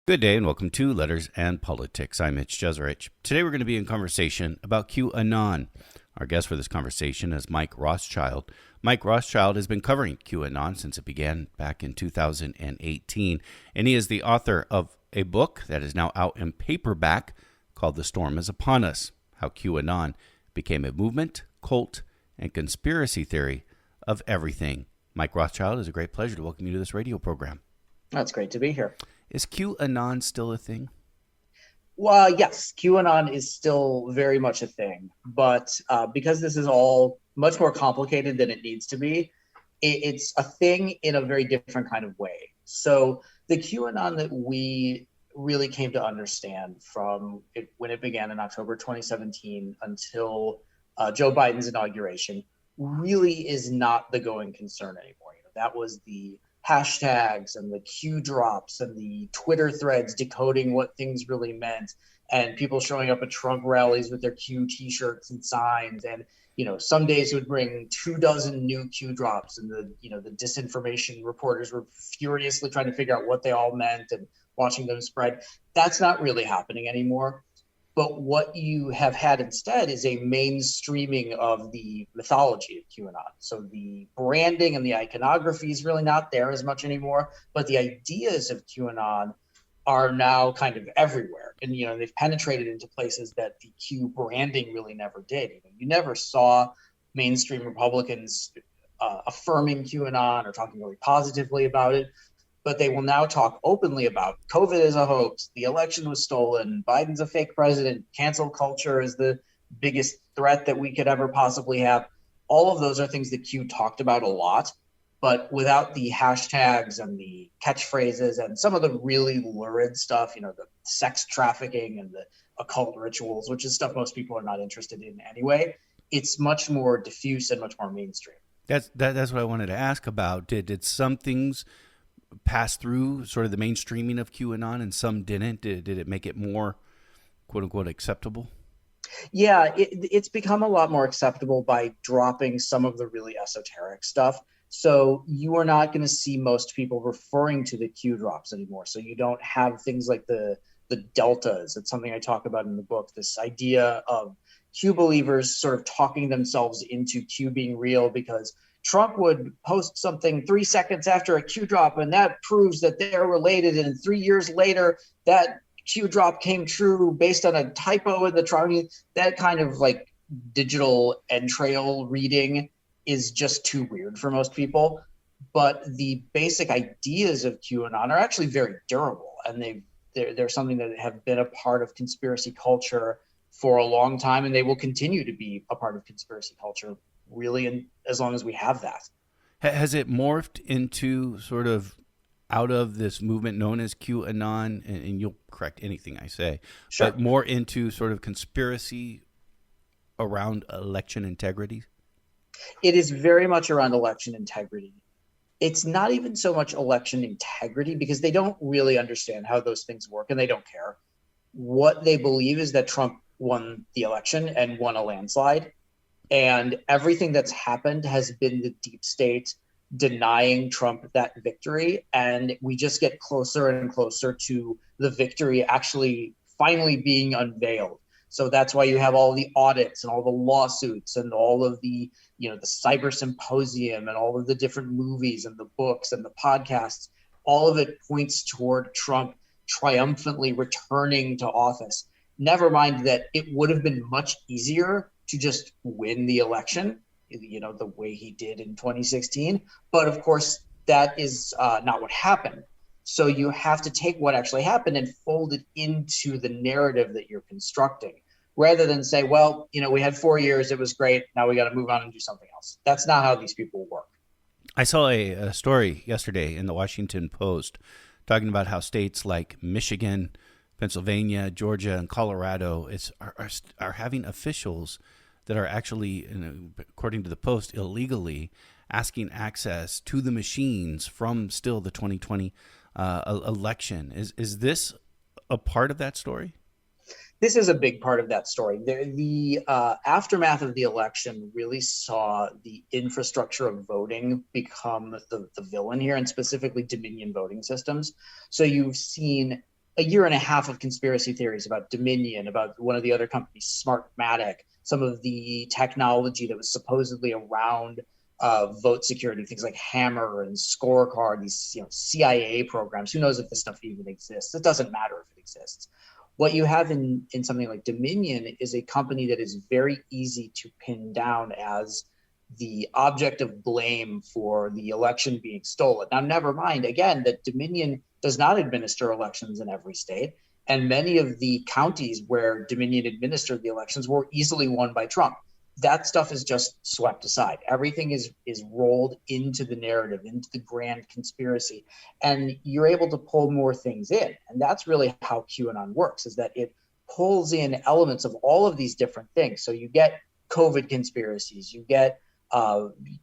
Good day and welcome to Letters and Politics. I'm Mitch Jeserich. Today we're going to be in conversation about QAnon. Our guest for this conversation is Mike Rothschild. Mike Rothschild has been covering QAnon since it began back in 2018, and he is the author of a book that is now out in paperback called The Storm is Upon Us: How QAnon Became a Movement, Cult, and Conspiracy Theory of Everything. Mike Rothschild, it's a great pleasure to welcome you to this radio program. That's great to be here. Is QAnon still a thing? Well, yes, QAnon is still very much a thing, but because this is all much more complicated than it needs to be, it's a thing in a very different kind of way. So the QAnon that we really came to understand from it, when it began in October 2017 until Joe Biden's inauguration, really is not the going concern anymore. That was the hashtags and the Q drops and the Twitter threads decoding what things really meant, and people showing up at Trump rallies with their Q t-shirts and signs. And, some days would bring 24 new Q drops, and the disinformation reporters were furiously trying to figure out what they all meant and watching them spread. That's not really happening anymore. But what you have had instead is a mainstreaming of the mythology of QAnon. So the branding and the iconography is really not there as much anymore, but the ideas of QAnon are now kind of everywhere. And, they've penetrated into places that the Q branding really never did. You never saw mainstream Republicans affirming QAnon or talking really positively about it. But they will now talk openly about COVID is a hoax, the election was stolen, Biden's a fake president, cancel culture is the biggest threat that we could ever possibly have. All of those are things that Q talked about a lot, but without the hashtags and the catchphrases and some of the really lurid stuff, the sex trafficking and the occult rituals, which is stuff most people are not interested in anyway. It's much more diffuse and much more mainstream. That's what I wanted to ask about. Did some things pass through sort of the mainstreaming of QAnon and some didn't? Did it make it more, quote unquote, acceptable? Yeah, it's become a lot more acceptable by dropping some of the really esoteric stuff. So you are not going to see most people referring to the Q drops anymore. So you don't have things like the deltas. It's something I talk about in the book, this idea of Q believers sort of talking themselves into Q being real because Trump would post something 3 seconds after a Q drop, and that proves that they're related. And 3 years later, that Q drop came true based on a typo in the Trump. That kind of like digital entrail reading is just too weird for most people. But the basic ideas of QAnon are actually very durable, and they're something that have been a part of conspiracy culture for a long time, and they will continue to be a part of conspiracy culture really, and as long as we have that. Has it morphed into sort of out of this movement known as QAnon, and you'll correct anything I say, Sure. but more into sort of conspiracy around election integrity? It is very much around election integrity. It's not even so much election integrity because they don't really understand how those things work and they don't care. What they believe is that Trump won the election and won a landslide. And everything that's happened has been the deep state denying Trump that victory. And we just get closer and closer to the victory actually finally being unveiled. So that's why you have all the audits and all the lawsuits and all of the, the cyber symposium and all of the different movies and the books and the podcasts. All of it points toward Trump triumphantly returning to office. Never mind that it would have been much easier to just win the election, the way he did in 2016. But of course, that is not what happened. So you have to take what actually happened and fold it into the narrative that you're constructing, rather than say, well, we had 4 years, it was great, now we got to move on and do something else. That's not how these people work. I saw a story yesterday in the Washington Post talking about how states like Michigan, Pennsylvania, Georgia, and Colorado are having officials that are actually, according to the Post, illegally asking access to the machines from still the 2020 election. Is this a part of that story? This is a big part of that story. The aftermath of the election really saw the infrastructure of voting become the villain here, and specifically Dominion voting systems. So you've seen a year and a half of conspiracy theories about Dominion, about one of the other companies, Smartmatic, some of the technology that was supposedly around vote security, things like Hammer and Scorecard, these CIA programs. Who knows if this stuff even exists? It doesn't matter if it exists. What you have in something like Dominion is a company that is very easy to pin down as the object of blame for the election being stolen. Now, never mind, again, that Dominion does not administer elections in every state. And many of the counties where Dominion administered the elections were easily won by Trump. That stuff is just swept aside. Everything is rolled into the narrative, into the grand conspiracy, and you're able to pull more things in. And that's really how QAnon works, is that it pulls in elements of all of these different things. So you get COVID conspiracies, you get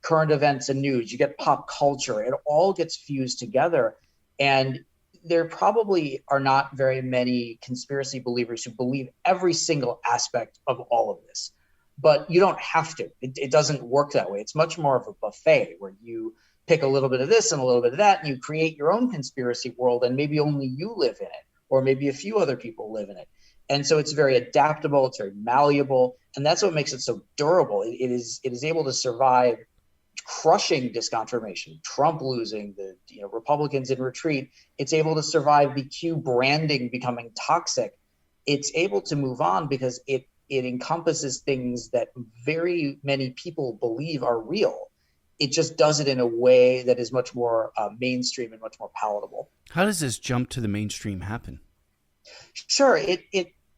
current events and news, you get pop culture. It all gets fused together. And there probably are not very many conspiracy believers who believe every single aspect of all of this. But you don't have to. It doesn't work that way. It's much more of a buffet where you pick a little bit of this and a little bit of that, and you create your own conspiracy world, and maybe only you live in it, or maybe a few other people live in it. And so it's very adaptable, it's very malleable, and that's what makes it so durable. It is able to survive crushing disconfirmation, Trump losing, the Republicans in retreat. It's able to survive the Q branding becoming toxic. It's able to move on because it encompasses things that very many people believe are real. It just does it in a way that is much more mainstream and much more palatable. How does this jump to the mainstream happen? Sure.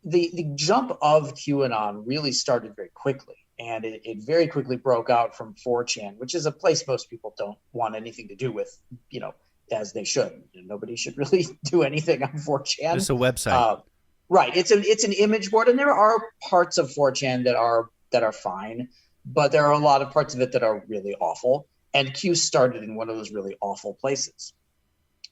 The jump of QAnon really started very quickly, and it very quickly broke out from 4chan, which is a place most people don't want anything to do with, as they should. Nobody should really do anything on 4chan. It's a website. Right. It's an image board, and there are parts of 4chan that are fine, but there are a lot of parts of it that are really awful. And Q started in one of those really awful places.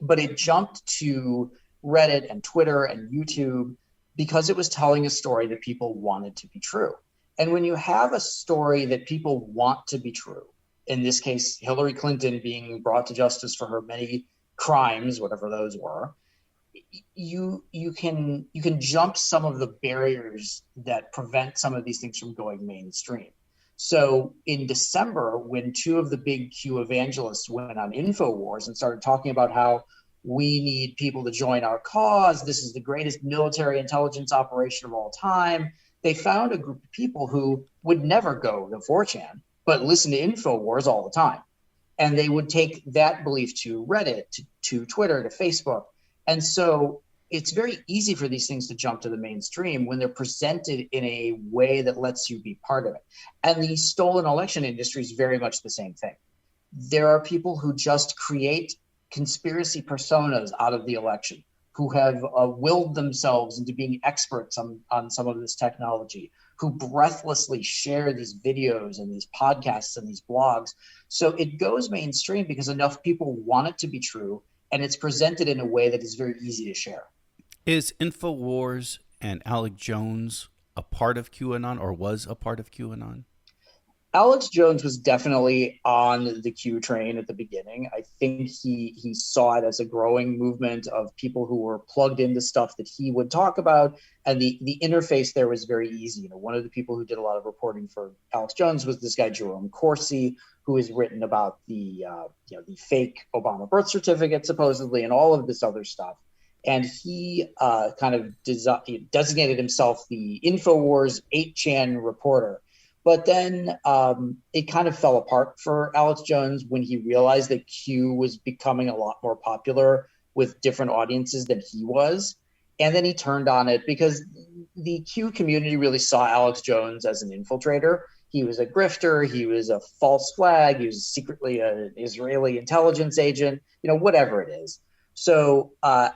But it jumped to Reddit and Twitter and YouTube because it was telling a story that people wanted to be true. And when you have a story that people want to be true, in this case, Hillary Clinton being brought to justice for her many crimes, whatever those were, you can jump some of the barriers that prevent some of these things from going mainstream. So in December, when two of the big Q evangelists went on InfoWars and started talking about how we need people to join our cause, this is the greatest military intelligence operation of all time, they found a group of people who would never go to 4chan, but listen to InfoWars all the time. And they would take that belief to Reddit, to Twitter, to Facebook. And so it's very easy for these things to jump to the mainstream when they're presented in a way that lets you be part of it. And the stolen election industry is very much the same thing. There are people who just create conspiracy personas out of the election, who have willed themselves into being experts on some of this technology, who breathlessly share these videos and these podcasts and these blogs. So it goes mainstream because enough people want it to be true, and it's presented in a way that is very easy to share. Is InfoWars and Alex Jones a part of QAnon, or was a part of QAnon? Alex Jones was definitely on the Q train at the beginning. I think he saw it as a growing movement of people who were plugged into stuff that he would talk about, and the interface there was very easy. One of the people who did a lot of reporting for Alex Jones was this guy Jerome Corsi, who has written about the fake Obama birth certificate supposedly and all of this other stuff. And he kind of designated himself the InfoWars 8chan reporter. But then it kind of fell apart for Alex Jones when he realized that Q was becoming a lot more popular with different audiences than he was. And then he turned on it because the Q community really saw Alex Jones as an infiltrator. He was a grifter. He was a false flag. He was secretly an Israeli intelligence agent, whatever it is. So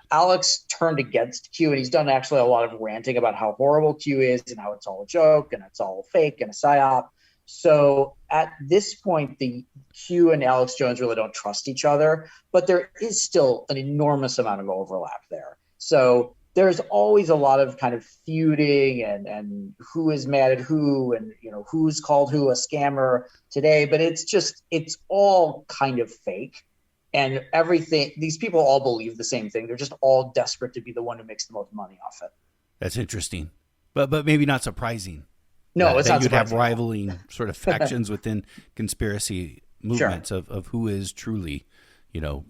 Alex turned against Q, and he's done actually a lot of ranting about how horrible Q is and how it's all a joke and it's all fake and a psyop. So at this point, the Q and Alex Jones really don't trust each other, but there is still an enormous amount of overlap there. So there's always a lot of kind of feuding and who is mad at who and who's called who a scammer today, but it's all kind of fake. And everything, these people all believe the same thing. They're just all desperate to be the one who makes the most money off it. That's interesting, but maybe not surprising. No, it's that not you'd have surprising. rivaling sort of factions within conspiracy movements Sure. of who is truly,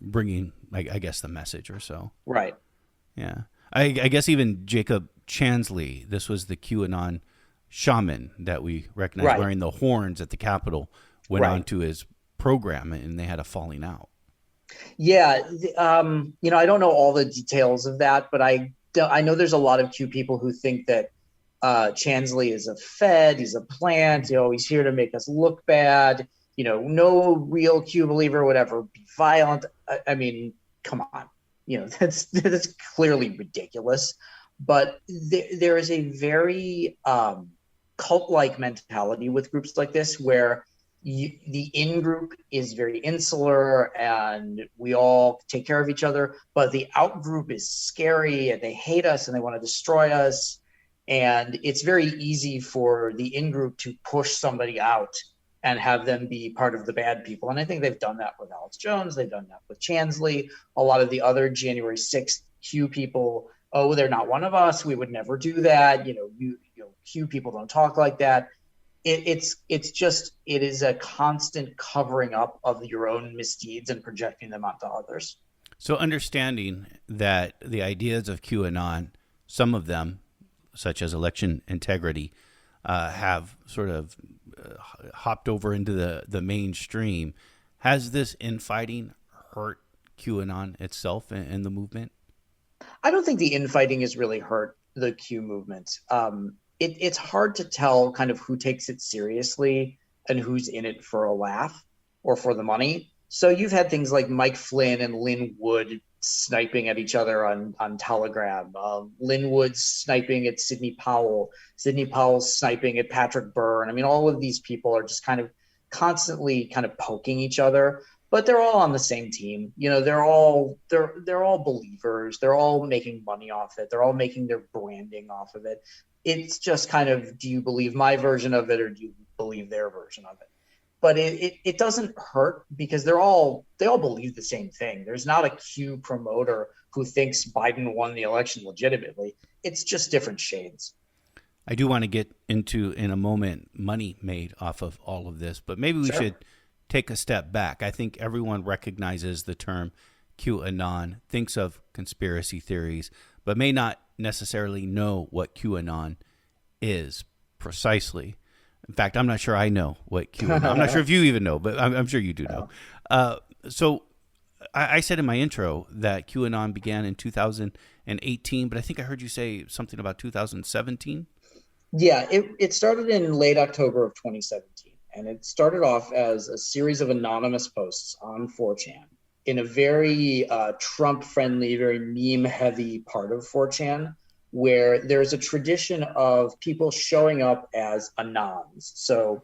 bringing, I guess, the message or so. Right. Yeah. I guess even Jacob Chansley, this was the QAnon shaman that we recognize Right. wearing the horns at the Capitol, went Right. on to his program and they had a falling out. Yeah. I don't know all the details of that, but I know there's a lot of Q people who think that Chansley is a Fed, he's a plant, he's here to make us look bad. No real Q believer would ever be violent. I mean, come on. That's clearly ridiculous. But there is a very cult-like mentality with groups like this where the in-group is very insular and we all take care of each other, but the out-group is scary and they hate us and they want to destroy us. And it's very easy for the in-group to push somebody out and have them be part of the bad people. And I think they've done that with Alex Jones. They've done that with Chansley. A lot of the other January 6th Q people, oh, they're not one of us. We would never do that. Q people don't talk like that. It is a constant covering up of your own misdeeds and projecting them onto others. So understanding that the ideas of QAnon, some of them, such as election integrity, have sort of hopped over into the mainstream. Has this infighting hurt QAnon itself and the movement? I don't think the infighting has really hurt the Q movement. It's hard to tell kind of who takes it seriously and who's in it for a laugh or for the money. So you've had things like Mike Flynn and Lynn Wood sniping at each other on Telegram. Lynn Wood's sniping at Sidney Powell. Sidney Powell's sniping at Patrick Byrne. I mean, all of these people are just kind of constantly kind of poking each other, but they're all on the same team. They're all believers. They're all making money off it. They're all making their branding off of it. It's just kind of, do you believe my version of it or do you believe their version of it? But it doesn't hurt because they all believe the same thing. There's not a Q promoter who thinks Biden won the election legitimately. It's just different shades. I do want to get into, in a moment, money made off of all of this, but maybe we should take a step back. I think everyone recognizes the term QAnon, thinks of conspiracy theories, but may not necessarily know what QAnon is precisely. In fact, I'm not sure I know what QAnon. I'm not sure if you even know, but I'm sure you do know. So I said in my intro that QAnon began in 2018, but I think I heard you say something about 2017. Yeah, it started in late October of 2017, and it started off as a series of anonymous posts on 4chan in a very Trump-friendly, very meme-heavy part of 4chan, where there's a tradition of people showing up as Anons. So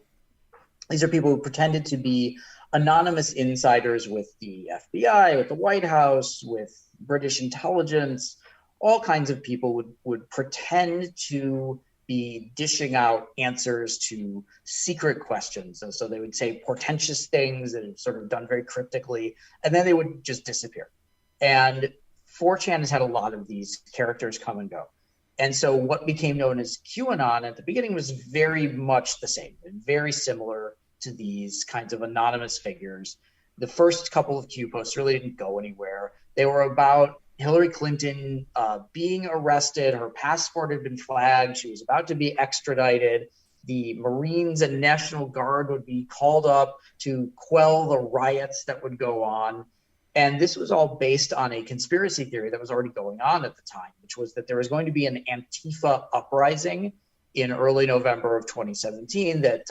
these are people who pretended to be anonymous insiders with the FBI, with the White House, with British intelligence. All kinds of people would pretend to be dishing out answers to secret questions. And so they would say portentous things that are sort of done very cryptically, and then they would just disappear. And 4chan has had a lot of these characters come and go. And so what became known as QAnon at the beginning was very much the same, very similar to these kinds of anonymous figures. The first couple of Q posts really didn't go anywhere. They were about Hillary Clinton being arrested. Her passport had been flagged. She was about to be extradited. The Marines and National Guard would be called up to quell the riots that would go on. And this was all based on a conspiracy theory that was already going on at the time, which was that there was going to be an Antifa uprising in early November of 2017, that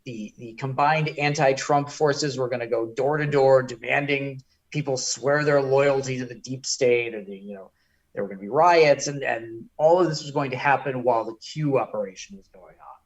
the combined anti-Trump forces were going to go door to door demanding people swear their loyalty to the deep state, or there were going to be riots, and all of this was going to happen while the Q operation was going on.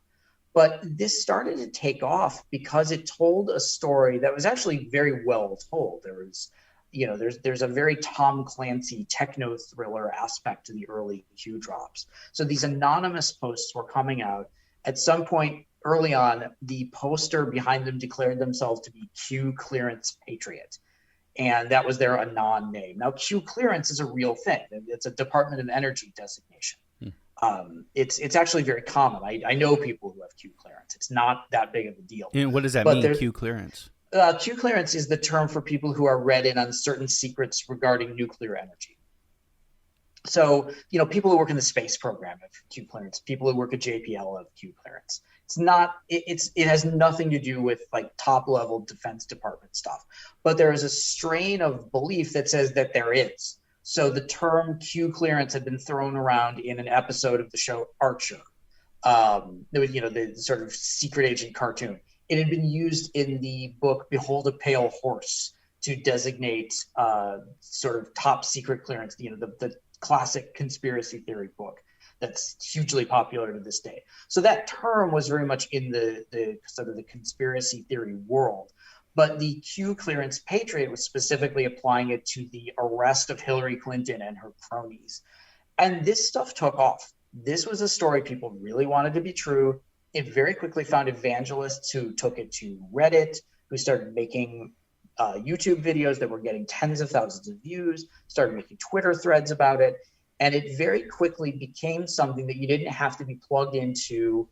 But this started to take off because it told a story that was actually very well told. There was, there's a very Tom Clancy techno thriller aspect to the early Q drops. So these anonymous posts were coming out. At some point early on, the poster behind them declared themselves to be Q Clearance Patriot. and that was their Anon name. Now, Q clearance is a real thing. It's a Department of Energy designation. It's actually very common. I know people who have Q clearance. It's not that big of a deal. And what does that mean, Q clearance? Q clearance is the term for people who are read in on certain secrets regarding nuclear energy. So, people who work in the space program have Q clearance. People who work at JPL have Q clearance. It has nothing to do with like top level Defense Department stuff, but there is a strain of belief that says that there is. So the term Q clearance had been thrown around in an episode of the show Archer. There was, the sort of secret agent cartoon. It had been used in the book Behold a Pale Horse to designate sort of top secret clearance, the classic conspiracy theory book that's hugely popular to this day. So that term was very much in the sort of the conspiracy theory world. But the Q clearance Patriot was specifically applying it to the arrest of Hillary Clinton and her cronies. And this stuff took off. This was a story people really wanted to be true. It very quickly found evangelists who took it to Reddit, who started making YouTube videos that were getting tens of thousands of views, started making Twitter threads about it. And it very quickly became something that you didn't have to be plugged into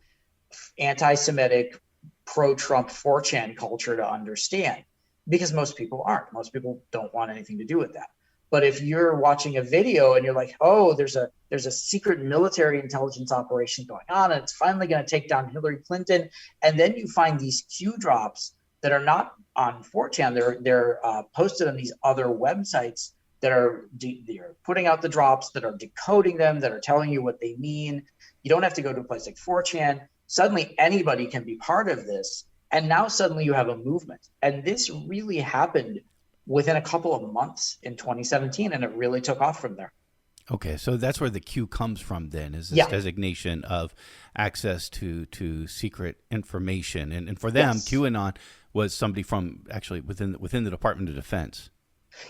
anti-Semitic, pro-Trump 4chan culture to understand, because most people aren't. Most people don't want anything to do with that. But if you're watching a video and you're like, oh, there's a secret military intelligence operation going on, and it's finally going to take down Hillary Clinton, and then you find these Q drops that are not on 4chan, they're posted on these other websites that are they're putting out the drops, that are decoding them, that are telling you what they mean. You don't have to go to a place like 4chan. Suddenly anybody can be part of this. And now suddenly you have a movement. And this really happened within a couple of months in 2017, and it really took off from there. Okay, so that's where the Q comes from then, is this designation of access to secret information. And for them, yes, QAnon was somebody from actually within the Department of Defense.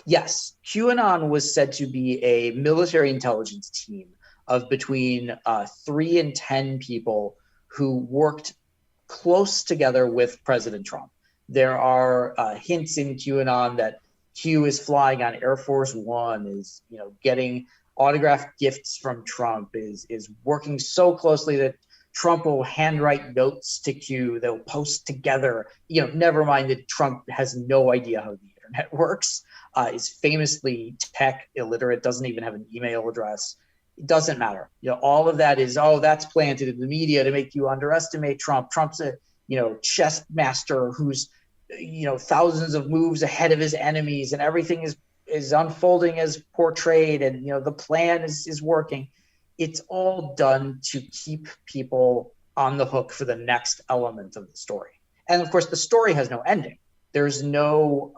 Yes, QAnon was said to be a military intelligence team of between 3 and 10 people who worked close together with President Trump. There are hints in QAnon that Q is flying on Air Force One, is getting autographed gifts from Trump, is working so closely that Trump will handwrite notes to Q. They'll post together. Never mind that Trump has no idea how the internet works. Is famously tech illiterate, doesn't even have an email address. It doesn't matter. All of that is, that's planted in the media to make you underestimate Trump. Trump's a, chess master who's, thousands of moves ahead of his enemies, and everything is unfolding as portrayed, and, the plan is working. It's all done to keep people on the hook for the next element of the story. And of course, the story has no ending. There's no,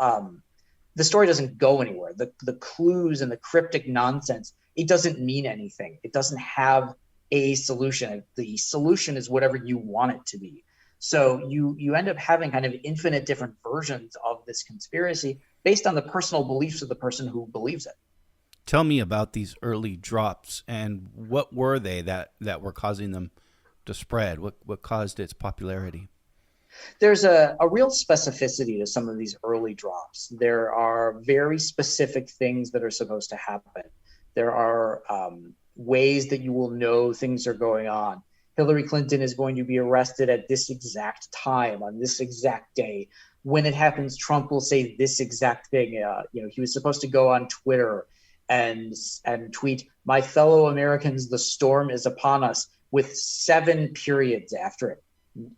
the story doesn't go anywhere. The clues and the cryptic nonsense, it doesn't mean anything. It doesn't have a solution. The solution is whatever you want it to be. So you end up having kind of infinite different versions of this conspiracy based on the personal beliefs of the person who believes it. Tell me about these early drops, and what were they that were causing them to spread? What caused its popularity? There's a real specificity to some of these early drops. There are very specific things that are supposed to happen. There are ways that you will know things are going on. Hillary Clinton is going to be arrested at this exact time on this exact day. When it happens, Trump will say this exact thing. He was supposed to go on Twitter and tweet, "My fellow Americans, the storm is upon us," with 7 periods after it.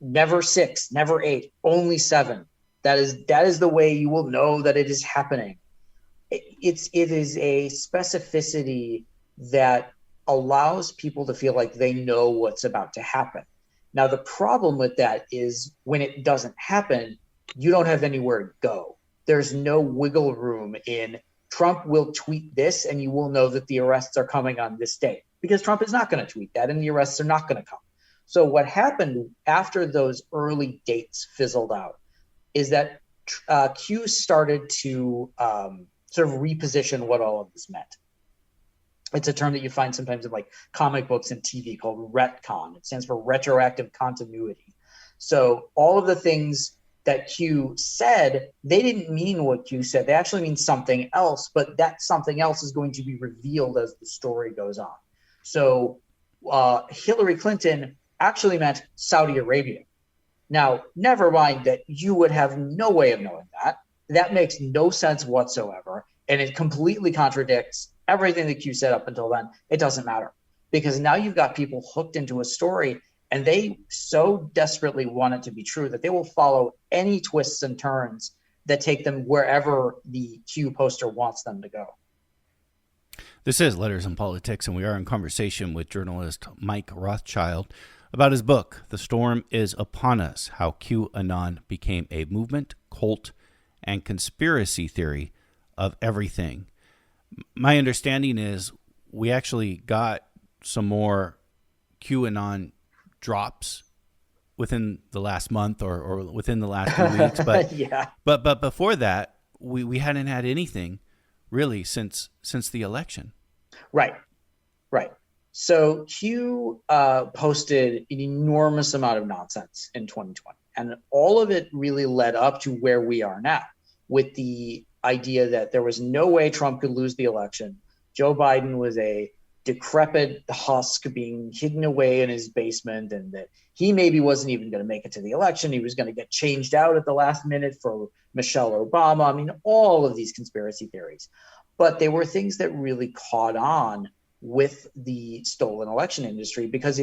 Never 6, never 8, only 7. That is the way you will know that it is happening. It is a specificity that allows people to feel like they know what's about to happen. Now, the problem with that is when it doesn't happen, you don't have anywhere to go. There's no wiggle room in Trump will tweet this and you will know that the arrests are coming on this day, because Trump is not going to tweet that and the arrests are not going to come. So what happened after those early dates fizzled out is that Q started to sort of reposition what all of this meant. It's a term that you find sometimes in like comic books and TV called retcon. It stands for retroactive continuity. So all of the things that Q said, they didn't mean what Q said. They actually mean something else, but that something else is going to be revealed as the story goes on. So Hillary Clinton actually meant Saudi Arabia. Now, never mind that you would have no way of knowing that. That makes no sense whatsoever. And it completely contradicts everything that Q said up until then. It doesn't matter, because now you've got people hooked into a story, and they so desperately want it to be true that they will follow any twists and turns that take them wherever the Q poster wants them to go. This is Letters and Politics, and we are in conversation with journalist Mike Rothschild about his book, The Storm is Upon Us, How QAnon Became a Movement, Cult, and Conspiracy Theory of Everything. My understanding is we actually got some more QAnon drops within the last month or within the last 2 weeks, but yeah. But before that, we hadn't had anything really since the election. Right. So Q posted an enormous amount of nonsense in 2020, and all of it really led up to where we are now, with the idea that there was no way Trump could lose the election. Joe Biden was a decrepit husk being hidden away in his basement, and that he maybe wasn't even going to make it to the election. He was going to get changed out at the last minute for Michelle Obama. I mean, all of these conspiracy theories. But they were things that really caught on with the stolen election industry, because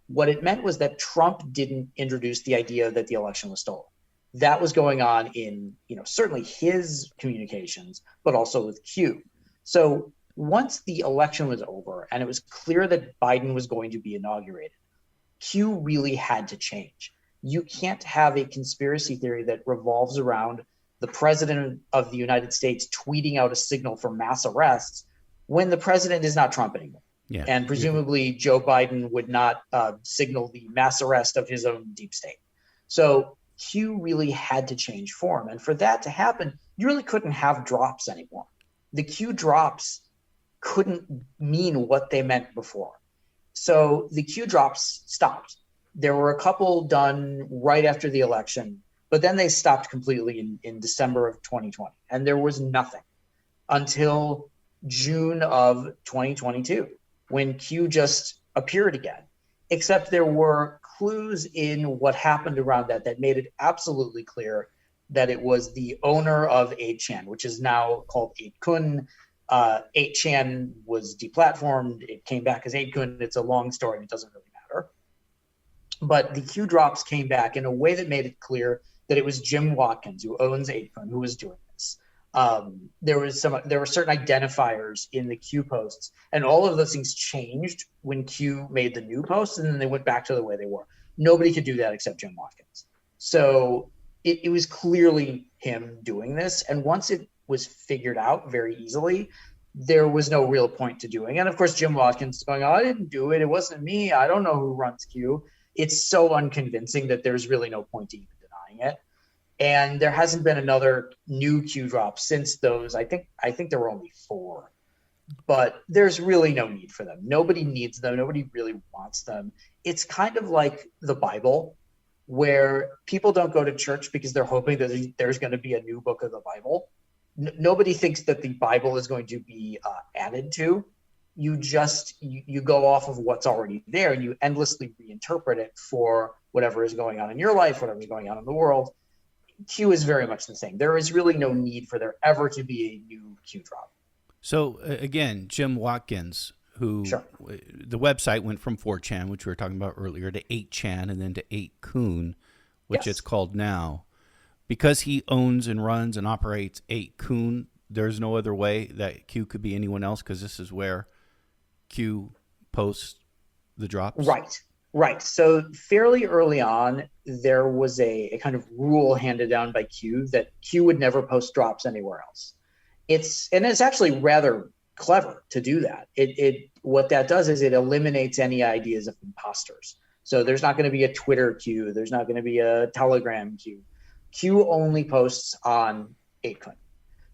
what it meant was that Trump didn't introduce the idea that the election was stolen. That was going on in, certainly his communications, but also with Q. So once the election was over and it was clear that Biden was going to be inaugurated, Q really had to change. You can't have a conspiracy theory that revolves around the president of the United States tweeting out a signal for mass arrests when the president is not Trump anymore. Yeah. And presumably Joe Biden would not signal the mass arrest of his own deep state. So Q really had to change form. And for that to happen, you really couldn't have drops anymore. The Q drops couldn't mean what they meant before. So the Q drops stopped. There were a couple done right after the election, but then they stopped completely in December of 2020. And there was nothing until June of 2022, when Q just appeared again. Except there were clues in what happened around that made it absolutely clear that it was the owner of 8chan, which is now called 8kun. 8chan was deplatformed. It came back as 8kun. It's a long story, and it doesn't really matter. But the Q drops came back in a way that made it clear that it was Jim Watkins, who owns 8kun, who was doing this. There were certain identifiers in the Q posts, and all of those things changed when Q made the new posts, and then they went back to the way they were. Nobody could do that except Jim Watkins. So it was clearly him doing this. And once it was figured out very easily, there was no real point to doing it. And of course, Jim Watkins going, "Oh, I didn't do it. It wasn't me. I don't know who runs Q." It's so unconvincing that there's really no point to even denying it. And there hasn't been another new Q drop since those. I think there were only 4, but there's really no need for them. Nobody needs them. Nobody really wants them. It's kind of like the Bible, where people don't go to church because they're hoping that there's going to be a new book of the Bible. Nobody thinks that the Bible is going to be added to. You just you go off of what's already there, and you endlessly reinterpret it for whatever is going on in your life, whatever is going on in the world. Q is very much the same. There is really no need for there ever to be a new Q drop. So again, Jim Watkins, who Sure. The website went from 4chan, which we were talking about earlier, to 8chan, and then to 8kun, which Yes. it's called now. Because he owns and runs and operates 8kun, there's no other way that Q could be anyone else, because this is where Q posts the drops. Right. So fairly early on, there was a kind of rule handed down by Q that Q would never post drops anywhere else. It's actually rather clever to do that. What that does is it eliminates any ideas of imposters. So there's not going to be a Twitter Q. There's not going to be a Telegram Q. Q only posts on 8kun.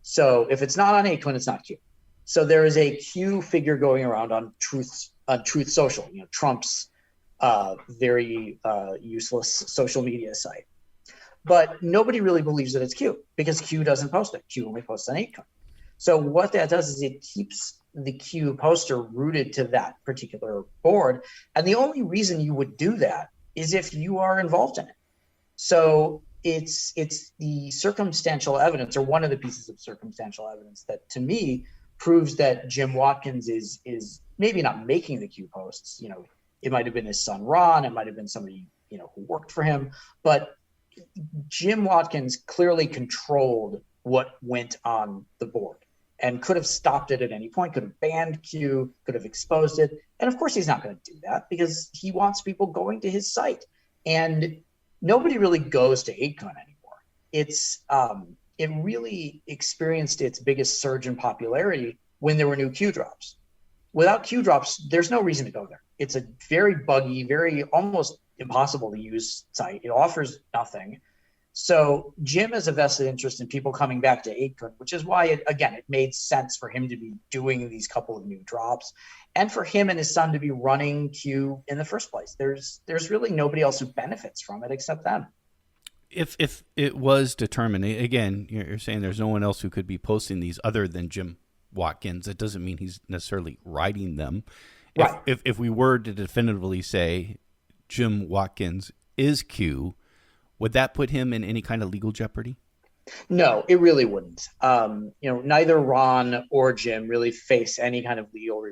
So if it's not on 8kun, it's not Q. So there is a Q figure going around on Truth Social, Trump's very useless social media site. But nobody really believes that it's Q because Q doesn't post it. Q only posts on 8kun. So what that does is it keeps the Q poster rooted to that particular board. And the only reason you would do that is if you are involved in it. So it's the circumstantial evidence, or one of the pieces of circumstantial evidence, that to me proves that Jim Watkins is maybe not making the Q posts. You know, it might have been his son Ron, it might have been somebody, you know, who worked for him, but Jim Watkins clearly controlled what went on the board and could have stopped it at any point, could have banned Q, could have exposed it. And of course he's not going to do that because he wants people going to his site. And nobody really goes to 8kun anymore. It really experienced its biggest surge in popularity when there were new Q drops. Without Q drops, there's no reason to go there. It's a very buggy, very almost impossible to use site. It offers nothing. So Jim has a vested interest in people coming back to 8kun, which is why, it made sense for him to be doing these couple of new drops and for him and his son to be running Q in the first place. There's really nobody else who benefits from it except them. If it was determined, again, you're saying there's no one else who could be posting these other than Jim Watkins. It doesn't mean he's necessarily writing them. Right. If we were to definitively say Jim Watkins is Q, would that put him in any kind of legal jeopardy? No, it really wouldn't. Neither Ron or Jim really face any kind of legal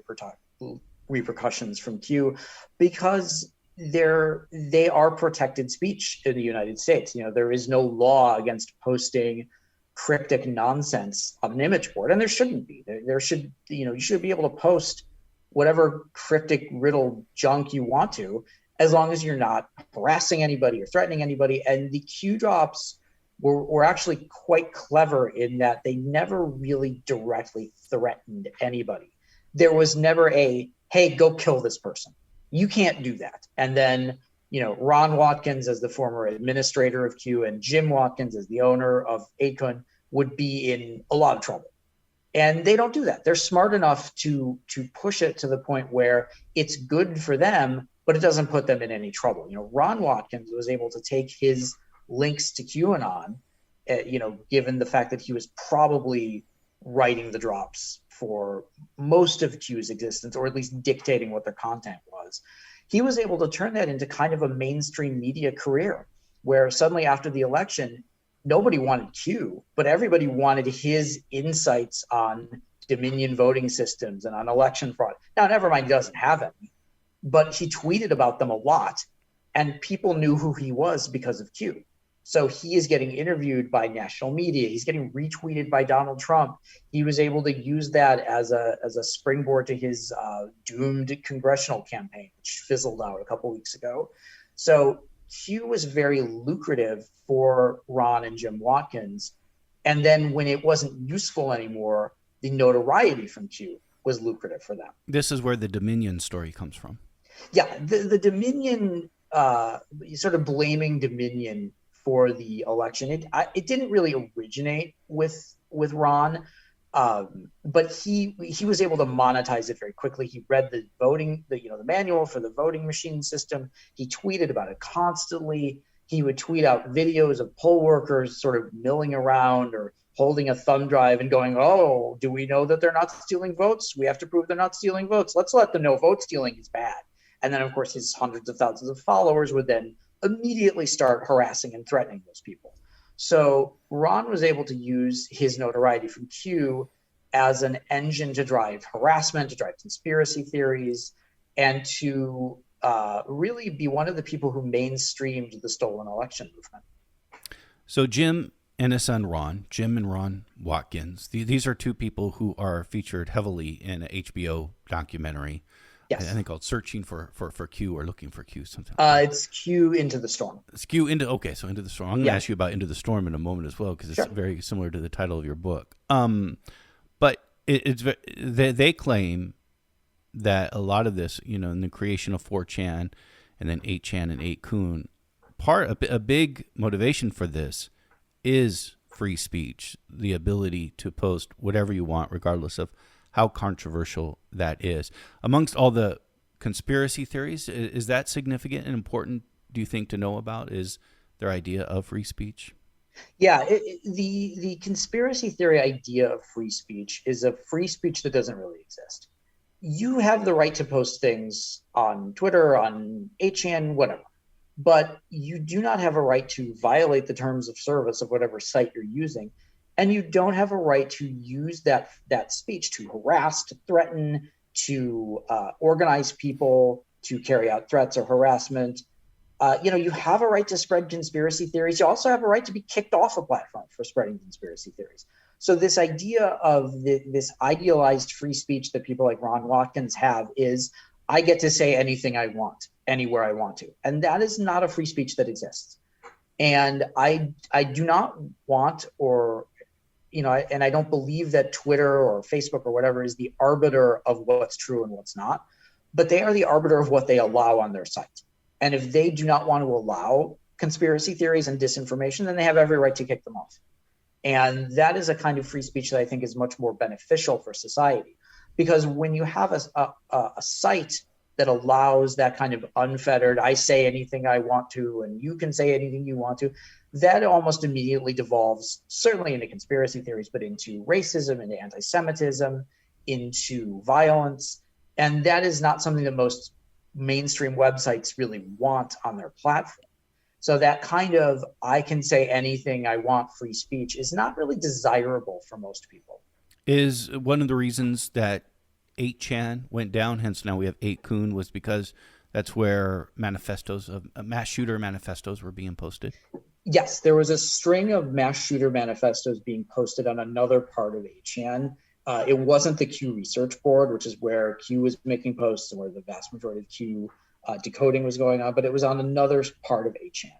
repercussions from Q because they are protected speech in the United States. You know, there is no law against posting cryptic nonsense on an image board, and there shouldn't be. There should, you should be able to post whatever cryptic riddle junk you want to, as long as you're not harassing anybody or threatening anybody. And the Q drops were actually quite clever in that they never really directly threatened anybody. There was never a, hey, go kill this person. You can't do that. And then, Ron Watkins as the former administrator of Q and Jim Watkins as the owner of 8kun would be in a lot of trouble. And they don't do that. They're smart enough to push it to the point where it's good for them, but it doesn't put them in any trouble. Ron Watkins was able to take his links to QAnon, given the fact that he was probably writing the drops for most of Q's existence, or at least dictating what their content was. He was able to turn that into kind of a mainstream media career, where suddenly after the election, nobody wanted Q, but everybody wanted his insights on Dominion voting systems and on election fraud. Now, never mind, he doesn't have any, but he tweeted about them a lot, and people knew who he was because of Q. So he is getting interviewed by national media. He's getting retweeted by Donald Trump. He was able to use that as a springboard to his doomed congressional campaign, which fizzled out a couple weeks ago. So Q was very lucrative for Ron and Jim Watkins. And then when it wasn't useful anymore, the notoriety from Q was lucrative for them. This is where the Dominion story comes from. Yeah, the Dominion, sort of blaming Dominion for the election. It didn't really originate with Ron, but he was able to monetize it very quickly. He read the manual for the voting machine system. He tweeted about it constantly. He would tweet out videos of poll workers sort of milling around or holding a thumb drive and going, "Oh, do we know that they're not stealing votes? We have to prove they're not stealing votes. Let's let them know vote stealing is bad." And then, of course, his hundreds of thousands of followers would then immediately start harassing and threatening those people. So Ron was able to use his notoriety from Q as an engine to drive harassment, to drive conspiracy theories, and to really be one of the people who mainstreamed the stolen election movement. So Jim and his son Ron, Jim and Ron Watkins, these are two people who are featured heavily in an HBO documentary. Yes. I think called Searching for Q or Looking for Q, something. It's Q Into the Storm. It's Q Into, okay, so Into the Storm. I'm going to ask you about Into the Storm in a moment as well, because it's very similar to the title of your book. But they claim that a lot of this, in the creation of 4chan and then 8chan and 8kun, a big motivation for this is free speech, the ability to post whatever you want, regardless of how controversial that is. Amongst all the conspiracy theories, is that significant and important, do you think, to know about? Is their idea of free speech? Yeah, the conspiracy theory idea of free speech is a free speech that doesn't really exist. You have the right to post things on Twitter, on 8chan, whatever, but you do not have a right to violate the terms of service of whatever site you're using, and you don't have a right to use that speech to harass, to threaten, to organize people to carry out threats or harassment. You have a right to spread conspiracy theories. You also have a right to be kicked off a platform for spreading conspiracy theories. So this idea of this idealized free speech that people like Ron Watkins have is, I get to say anything I want, anywhere I want to. And that is not a free speech that exists. And I do not want, or, and I don't believe that Twitter or Facebook or whatever is the arbiter of what's true and what's not, but they are the arbiter of what they allow on their site. And if they do not want to allow conspiracy theories and disinformation, then they have every right to kick them off. And that is a kind of free speech that I think is much more beneficial for society. Because when you have a site that allows that kind of unfettered, I say anything I want to, and you can say anything you want to, that almost immediately devolves, certainly into conspiracy theories, but into racism, into anti-Semitism, into violence. And that is not something that most mainstream websites really want on their platform. So that kind of, I can say anything I want free speech is not really desirable for most people. Is one of the reasons that 8chan went down, hence now we have 8kun, was because that's where manifestos of mass shooter manifestos were being posted? Yes, there was a string of mass shooter manifestos being posted on another part of 8chan. It wasn't the Q research board, which is where Q was making posts and where the vast majority of Q decoding was going on, but it was on another part of 8chan.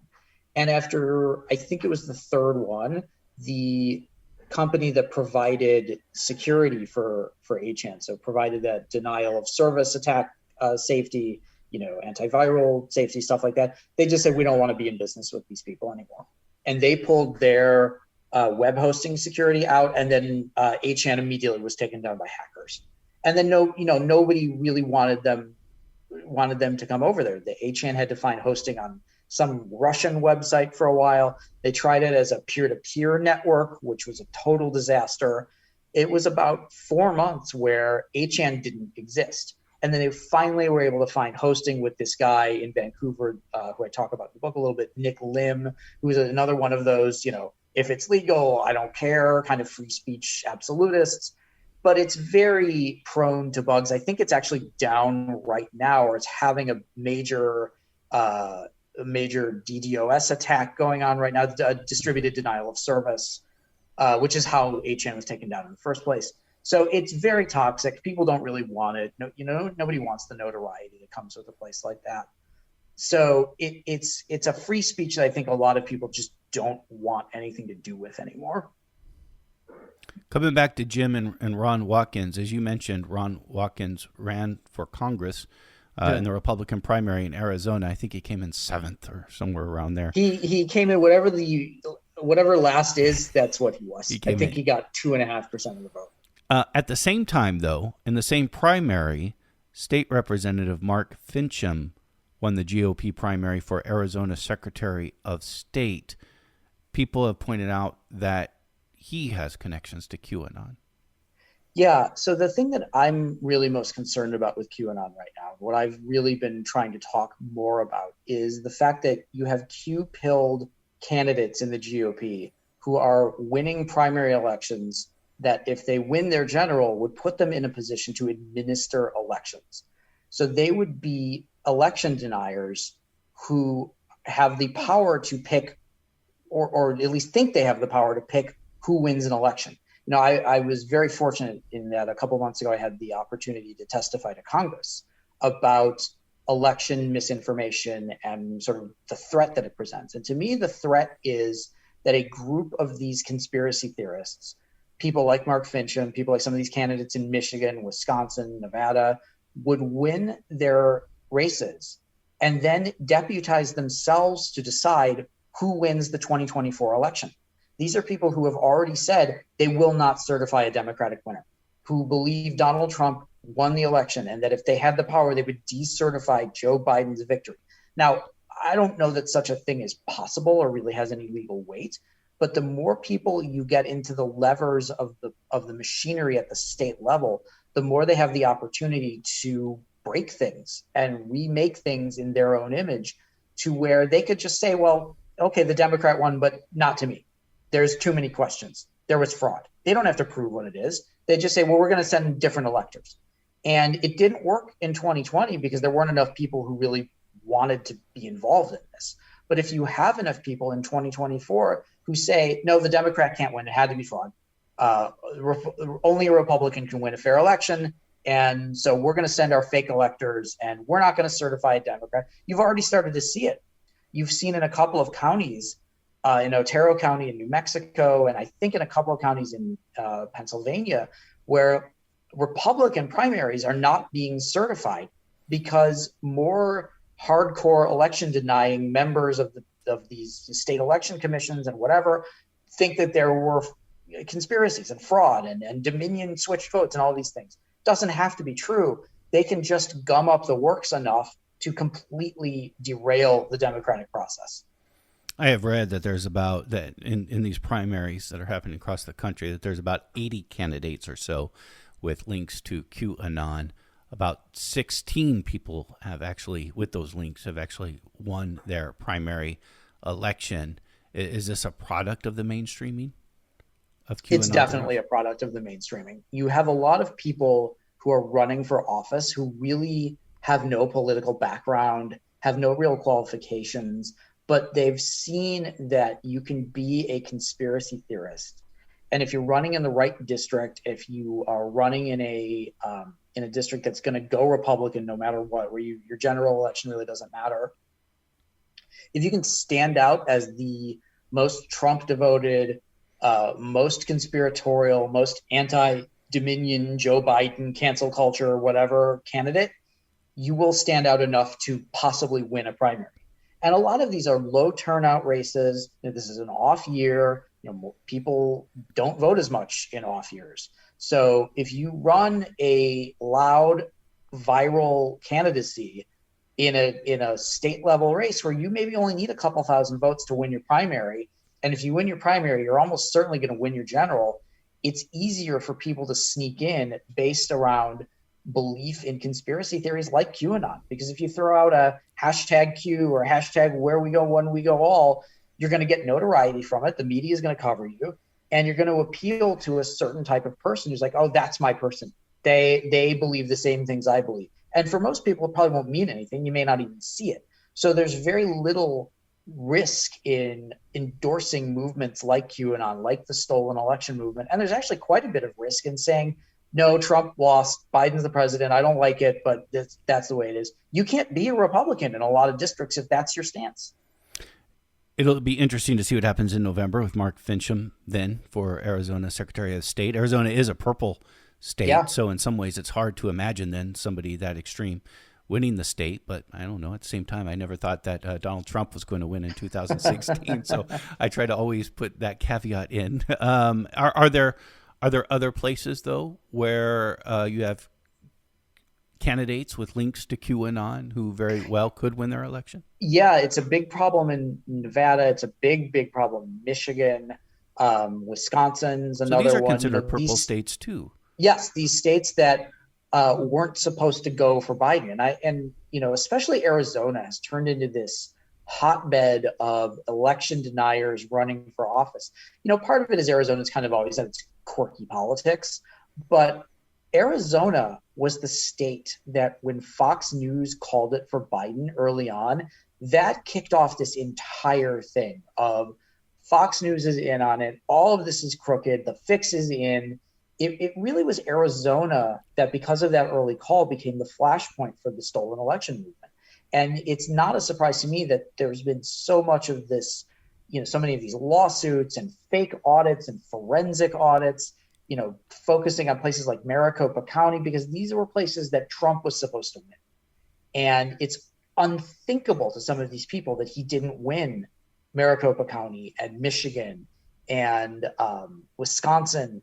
And after, I think it was the third one, the company that provided security for 8chan, so provided that denial of service attack safety, antiviral safety, stuff like that, they just said, we don't want to be in business with these people anymore. And they pulled their web hosting security out, and then 8chan immediately was taken down by hackers. And then nobody really wanted them to come over there. The 8chan had to find hosting on some Russian website for a while. They tried it as a peer-to-peer network, which was a total disaster. It was about 4 months where 8chan didn't exist. And then they finally were able to find hosting with this guy in Vancouver, who I talk about in the book a little bit, Nick Lim, who is another one of those, if it's legal, I don't care, kind of free speech absolutists. But it's very prone to bugs. I think it's actually down right now, or it's having a major DDoS attack going on right now, distributed denial of service, which is how 8chan was taken down in the first place. So it's very toxic. People don't really want it. Nobody wants the notoriety that comes with a place like that. So it's a free speech that I think a lot of people just don't want anything to do with anymore. Coming back to Jim and Ron Watkins, as you mentioned, Ron Watkins ran for Congress in the Republican primary in Arizona. I think he came in 7th or somewhere around there. He came in whatever last is. That's what he was. I think he got 2.5% of the vote. At the same time, though, in the same primary, State Representative Mark Fincham won the GOP primary for Arizona Secretary of State. People have pointed out that he has connections to QAnon. Yeah, so the thing that I'm really most concerned about with QAnon right now, what I've really been trying to talk more about, is the fact that you have Q-pilled candidates in the GOP who are winning primary elections that, if they win their general, would put them in a position to administer elections. So they would be election deniers who have the power to pick, or at least think they have the power to pick who wins an election. I was very fortunate in that a couple months ago I had the opportunity to testify to Congress about election misinformation and sort of the threat that it presents. And to me, the threat is that a group of these conspiracy theorists, people like Mark Fincham, people like some of these candidates in Michigan, Wisconsin, Nevada, would win their races and then deputize themselves to decide who wins the 2024 election. These are people who have already said they will not certify a Democratic winner, who believe Donald Trump won the election and that if they had the power, they would decertify Joe Biden's victory. Now, I don't know that such a thing is possible or really has any legal weight. But the more people you get into the levers of the machinery at the state level, the more they have the opportunity to break things and remake things in their own image, to where they could just say, well, okay, the Democrat won, but not to me. There's too many questions. There was fraud. They don't have to prove what it is. They just say, well, we're going to send different electors. And it didn't work in 2020 because there weren't enough people who really wanted to be involved in this. But if you have enough people in 2024 who say, no, the Democrat can't win, it had to be fraud. Only a Republican can win a fair election. And so we're going to send our fake electors and we're not going to certify a Democrat. You've already started to see it. You've seen in a couple of counties, in Otero County in New Mexico, and I think in a couple of counties in Pennsylvania, where Republican primaries are not being certified because more hardcore election denying members of these state election commissions and whatever think that there were conspiracies and fraud and Dominion switched votes and all these things. Doesn't have to be true. They can just gum up the works enough to completely derail the democratic process. I have read that there's about that in these primaries that are happening across the country, that there's about 80 candidates or so with links to QAnon. About 16 people have actually, with those links, have actually won their primary election. Is this a product of the mainstreaming of QAnon? It's definitely a product of the mainstreaming. You have a lot of people who are running for office who really have no political background, have no real qualifications, but they've seen that you can be a conspiracy theorist. And if you're running in the right district, if you are running in a district that's going to go Republican no matter what, where your general election really doesn't matter, if you can stand out as the most Trump devoted, most conspiratorial, most anti-Dominion, Joe Biden, cancel culture, whatever candidate, you will stand out enough to possibly win a primary. And a lot of these are low turnout races. This is an off year. People don't vote as much in off years. So if you run a loud, viral candidacy in a state level race where you maybe only need a couple thousand votes to win your primary, and if you win your primary, you're almost certainly going to win your general, it's easier for people to sneak in based around belief in conspiracy theories like QAnon. Because if you throw out a hashtag Q or hashtag where we go, when we go all, you're going to get notoriety from it. The media is going to cover you, and you're going to appeal to a certain type of person who's like, oh, that's my person. They believe the same things I believe. And for most people, it probably won't mean anything. You may not even see it. So there's very little risk in endorsing movements like QAnon, like the stolen election movement. And there's actually quite a bit of risk in saying, no, Trump lost, Biden's the president, I don't like it, but that's the way it is. You can't be a Republican in a lot of districts if that's your stance. It'll be interesting to see what happens in November with Mark Finchem then for Arizona Secretary of State. Arizona is a purple state, yeah. So in some ways it's hard to imagine then somebody that extreme winning the state. But I don't know, at the same time, I never thought that Donald Trump was going to win in 2016. So I try to always put that caveat in. Are there other places, though, where you have candidates with links to QAnon who very well could win their election? Yeah, it's a big problem in Nevada. It's a big problem in Michigan. Wisconsin's another one. So these are considered purple states too. Yes, these states that weren't supposed to go for Biden. And especially Arizona has turned into this hotbed of election deniers running for office. Part of it is Arizona's kind of always had its quirky politics, but Arizona was the state that when Fox News called it for Biden early on, that kicked off this entire thing of Fox News is in on it. All of this is crooked. The fix is in. It really was Arizona that, because of that early call, became the flashpoint for the stolen election movement. And it's not a surprise to me that there's been so much of this, so many of these lawsuits and fake audits and forensic audits, focusing on places like Maricopa County, because these were places that Trump was supposed to win. And it's unthinkable to some of these people that he didn't win Maricopa County and Michigan and Wisconsin,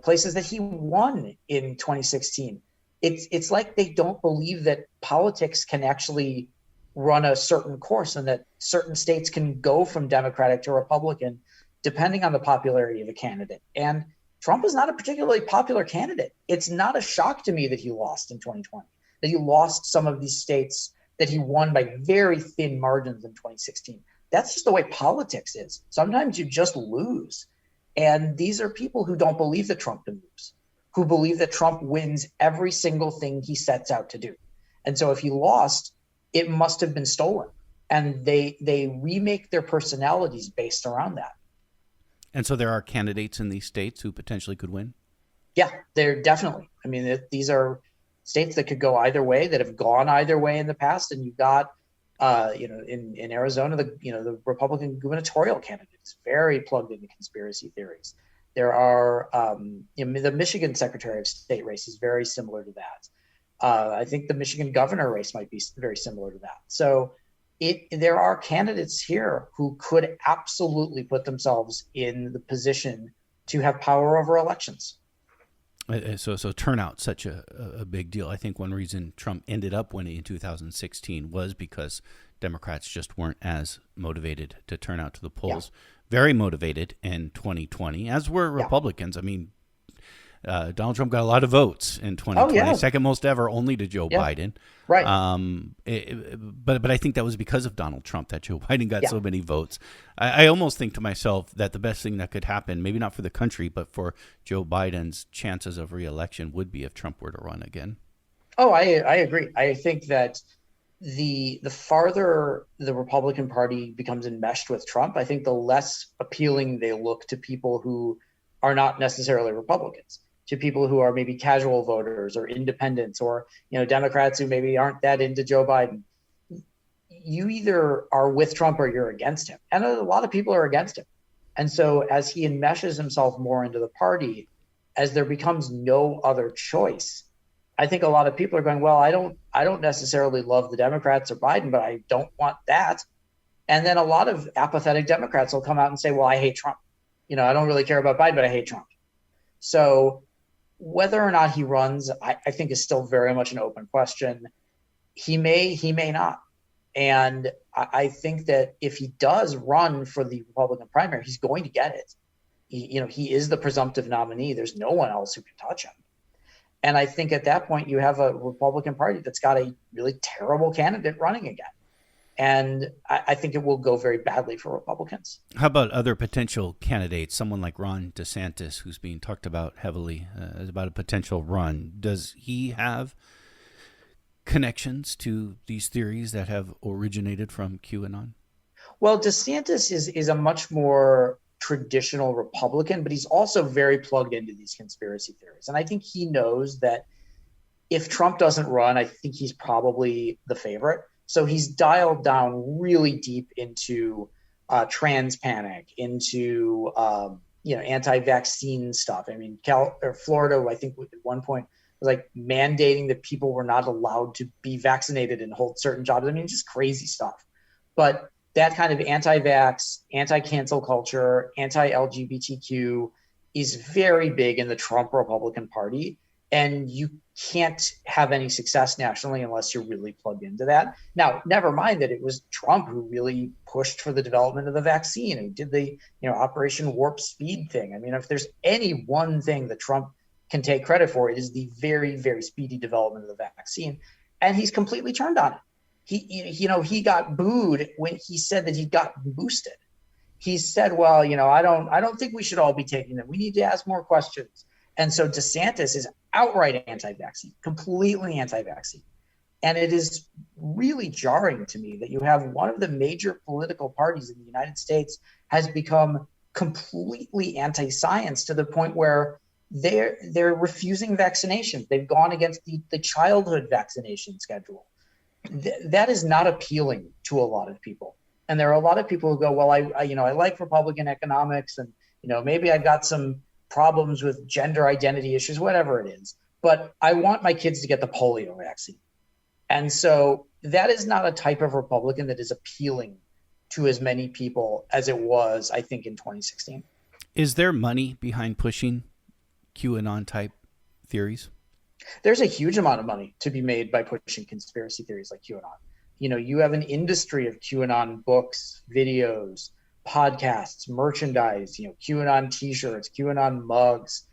places that he won in 2016. It's like they don't believe that politics can actually run a certain course, and that certain states can go from Democratic to Republican depending on the popularity of a candidate. And Trump is not a particularly popular candidate. It's not a shock to me that he lost in 2020, that he lost some of these states that he won by very thin margins in 2016. That's just the way politics is. Sometimes you just lose. And these are people who don't believe that Trump can lose, who believe that Trump wins every single thing he sets out to do. And so if he lost, it must have been stolen. And they remake their personalities based around that. And so there are candidates in these states who potentially could win? Yeah, they're definitely. I mean, these are states that could go either way, that have gone either way in the past. And you've got, in Arizona, the Republican gubernatorial candidate is very plugged into conspiracy theories. There are, the Michigan Secretary of State race is very similar to that. I think the Michigan governor race might be very similar to that. So there are candidates here who could absolutely put themselves in the position to have power over elections. So turnout, such a big deal. I think one reason Trump ended up winning in 2016 was because Democrats just weren't as motivated to turn out to the polls. Yeah. Very motivated in 2020, as were Republicans. Yeah. I mean, Donald Trump got a lot of votes in 2020, second most ever, only to Joe Biden. Right. But I think that was because of Donald Trump that Joe Biden got so many votes. I almost think to myself that the best thing that could happen, maybe not for the country, but for Joe Biden's chances of re-election would be if Trump were to run again. Oh, I agree. I think that the farther the Republican Party becomes enmeshed with Trump, I think the less appealing they look to people who are not necessarily Republicans, to people who are maybe casual voters or independents or, Democrats who maybe aren't that into Joe Biden. You either are with Trump or you're against him. And a lot of people are against him. And so as he enmeshes himself more into the party, as there becomes no other choice, I think a lot of people are going, well, I don't necessarily love the Democrats or Biden, but I don't want that. And then a lot of apathetic Democrats will come out and say, well, I hate Trump. I don't really care about Biden, but I hate Trump. So whether or not he runs, I think is still very much an open question. He may not. And I think that if he does run for the Republican primary, he's going to get it. He is the presumptive nominee. There's no one else who can touch him. And I think at that point, you have a Republican Party that's got a really terrible candidate running again. And I think it will go very badly for Republicans. How about other potential candidates? Someone like Ron Desantis, who's being talked about heavily as about a potential run. Does he have connections to these theories that have originated from QAnon? Well, DeSantis is a much more traditional Republican, but he's also very plugged into these conspiracy theories. And I think he knows that if Trump doesn't run, I think he's probably the favorite. So he's dialed down really deep into trans panic, into anti-vaccine stuff. I mean, Florida, I think at one point was like mandating that people were not allowed to be vaccinated and hold certain jobs. I mean, just crazy stuff. But that kind of anti-vax, anti-cancel culture, anti-LGBTQ is very big in the Trump Republican Party. And you can't have any success nationally unless you're really plugged into that. Now, never mind that it was Trump who really pushed for the development of the vaccine and did the Operation Warp Speed thing. I mean, if there's any one thing that Trump can take credit for, it is the very, very speedy development of the vaccine. And he's completely turned on it. He got booed when he said that he got boosted. He said, well, I don't think we should all be taking them. We need to ask more questions. And so DeSantis is outright anti-vaccine, completely anti-vaccine. And it is really jarring to me that you have one of the major political parties in the United States has become completely anti-science to the point where they're refusing vaccination. They've gone against the childhood vaccination schedule. That is not appealing to a lot of people. And there are a lot of people who go, well, I like Republican economics and, maybe I've got some problems with gender identity issues, whatever it is, but I want my kids to get the polio vaccine. And so that is not a type of Republican that is appealing to as many people as it was, I think, in 2016. Is there money behind pushing QAnon type theories? There's a huge amount of money to be made by pushing conspiracy theories like QAnon. You have an industry of QAnon books, videos, podcasts, merchandise, QAnon t-shirts, QAnon mugs.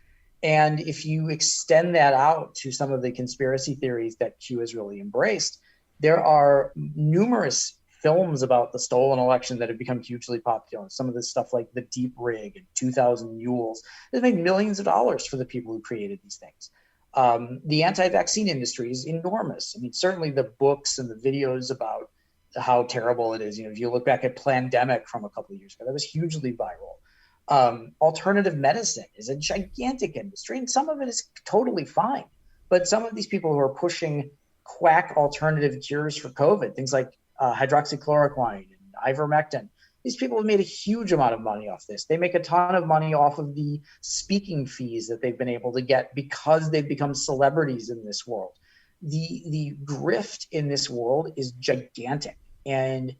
And if you extend that out to some of the conspiracy theories that Q has really embraced, there are numerous films about the stolen election that have become hugely popular. Some of this stuff like The Deep Rig and 2000 Mules has made millions of dollars for the people who created these things. The anti-vaccine industry is enormous. I mean, certainly the books and the videos about how terrible it is. If you look back at Plandemic from a couple of years ago, that was hugely viral. Alternative medicine is a gigantic industry, and some of it is totally fine. But some of these people who are pushing quack alternative cures for COVID, things like hydroxychloroquine and ivermectin, these people have made a huge amount of money off this. They make a ton of money off of the speaking fees that they've been able to get because they've become celebrities in this world. The grift in this world is gigantic, and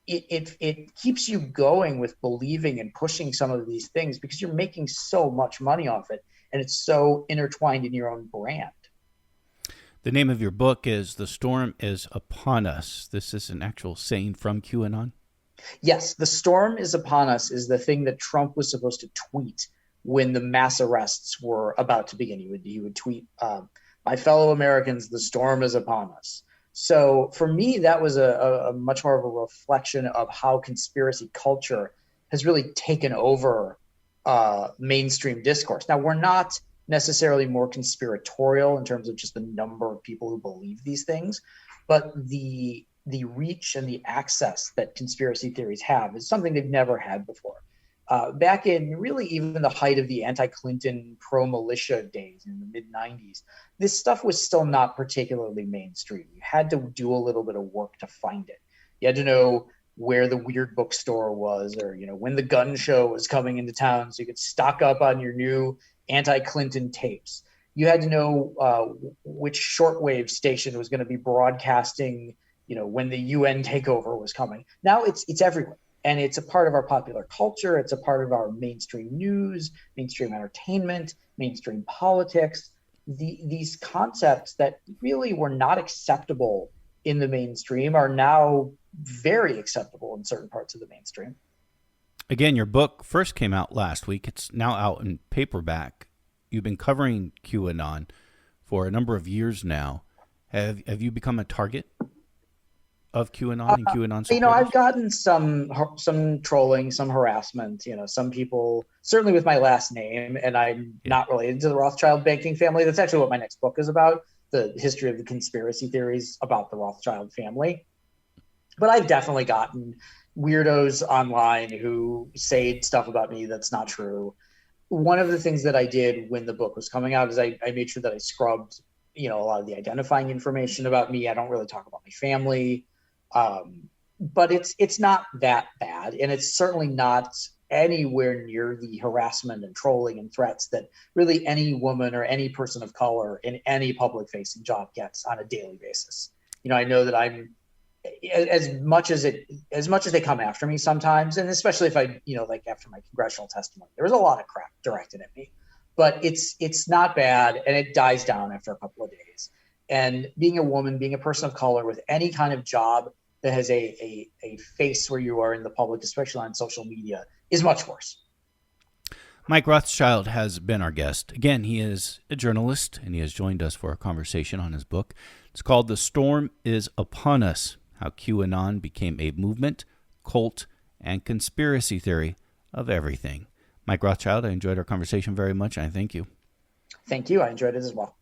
it keeps you going with believing and pushing some of these things because you're making so much money off it, and it's so intertwined in your own brand. The name of your book is The Storm is Upon Us. This is an actual saying from QAnon? Yes, the storm is upon us is the thing that Trump was supposed to tweet when the mass arrests were about to begin. He would tweet, my fellow Americans, the storm is upon us. So for me, that was a much more of a reflection of how conspiracy culture has really taken over mainstream discourse. Now, we're not necessarily more conspiratorial in terms of just the number of people who believe these things, but the reach and the access that conspiracy theories have is something they've never had before. Back in really even the height of the anti-Clinton pro-militia days in the mid-90s, this stuff was still not particularly mainstream. You had to do a little bit of work to find it. You had to know where the weird bookstore was, or when the gun show was coming into town so you could stock up on your new anti-Clinton tapes. You had to know which shortwave station was going to be broadcasting when the UN takeover was coming. Now it's everywhere. And it's a part of our popular culture. It's a part of our mainstream news, mainstream entertainment, mainstream politics. These concepts that really were not acceptable in the mainstream are now very acceptable in certain parts of the mainstream. Again, your book first came out last week. It's now out in paperback. You've been covering QAnon for a number of years now. Have you become a target of QAnon and QAnon supporters? I've gotten some trolling, some harassment. Some people, certainly with my last name, and I'm not related to the Rothschild banking family. That's actually what my next book is about, the history of the conspiracy theories about the Rothschild family. But I've definitely gotten weirdos online who say stuff about me that's not true. One of the things that I did when the book was coming out is I made sure that I scrubbed, a lot of the identifying information about me. I don't really talk about my family. But it's not that bad, and it's certainly not anywhere near the harassment and trolling and threats that really any woman or any person of color in any public facing job gets on a daily basis. I know that I'm as much as they come after me sometimes, and especially if I, like after my congressional testimony, there was a lot of crap directed at me, but it's not bad, and it dies down after a couple of days. And being a woman, being a person of color with any kind of job that has a face where you are in the public, especially on social media, is much worse. Mike Rothschild has been our guest. Again, he is a journalist, and he has joined us for a conversation on his book. It's called The Storm is Upon Us, How QAnon Became a Movement, Cult, and Conspiracy Theory of Everything. Mike Rothschild, I enjoyed our conversation very much, and I thank you. Thank you. I enjoyed it as well.